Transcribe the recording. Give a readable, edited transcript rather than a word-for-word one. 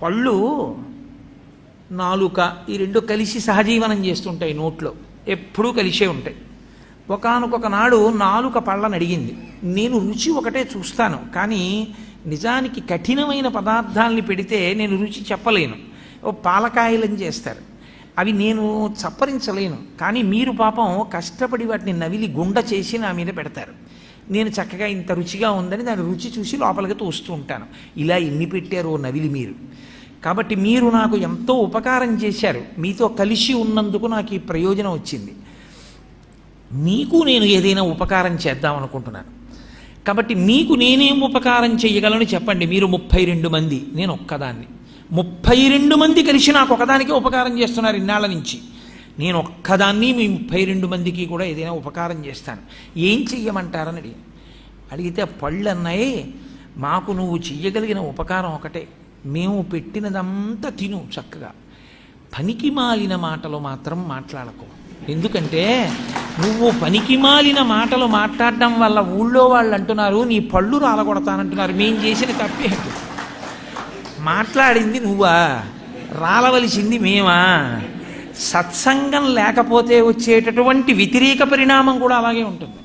పళ్ళు నాలుక ఈ రెండు కలిసి సహజీవనం చేస్తుంటాయి నోట్లో, ఎప్పుడూ కలిసే ఉంటాయి. ఒకానొక నాడు నాలుక పళ్ళని అడిగింది, నేను రుచి ఒకటే చూస్తాను, కానీ నిజానికి కఠినమైన పదార్థాలని పెడితే నేను రుచి చెప్పలేను. ఓ పాలకాయలని చేస్తారు, అవి నేను చప్పరించలేను, కానీ మీరు పాపం కష్టపడి వాటిని నవిలి గుండ చేసి నా మీద పెడతారు. నేను చక్కగా ఇంత రుచిగా ఉందని దాని రుచి చూసి లోపలికి తోస్తూ ఉంటాను. ఇలా ఎన్ని పెట్టారో నవిలి మీరు. కాబట్టి మీరు నాకు ఎంతో ఉపకారం చేశారు, మీతో కలిసి ఉన్నందుకు నాకు ఈ ప్రయోజనం వచ్చింది. మీకు నేను ఏదైనా ఉపకారం చేద్దాం అనుకుంటున్నాను. కాబట్టి మీకు నేనేం ఉపకారం చేయగలను చెప్పండి. మీరు 32 మంది, నేను ఒక్కదాన్ని. 32 మంది కలిసి నాకు ఒకదానికే ఉపకారం చేస్తున్నారు ఇన్నాళ్ళ నుంచి. నేను ఒక్కదాన్ని మీ 32 మందికి కూడా ఏదైనా ఉపకారం చేస్తాను, ఏం చెయ్యమంటారని అడిగితే పళ్ళు అన్నాయి, మాకు నువ్వు చెయ్యగలిగిన ఉపకారం ఒకటే, మేము పెట్టినదంతా తిను చక్కగా, పనికి మాలిన మాటలు మాత్రం మాట్లాడకు. ఎందుకంటే నువ్వు పనికి మాలిన మాటలు మాట్లాడడం వల్ల ఊళ్ళో వాళ్ళు అంటున్నారు నీ పళ్ళు రాలగొడతానంటున్నారు. మేం చేసిన తప్పే, మాట్లాడింది నువ్వా, రాలవలసింది మేమా? సత్సంగం లేకపోతే వచ్చేటటువంటి వ్యతిరేక పరిణామం కూడా అలాగే ఉంటుంది.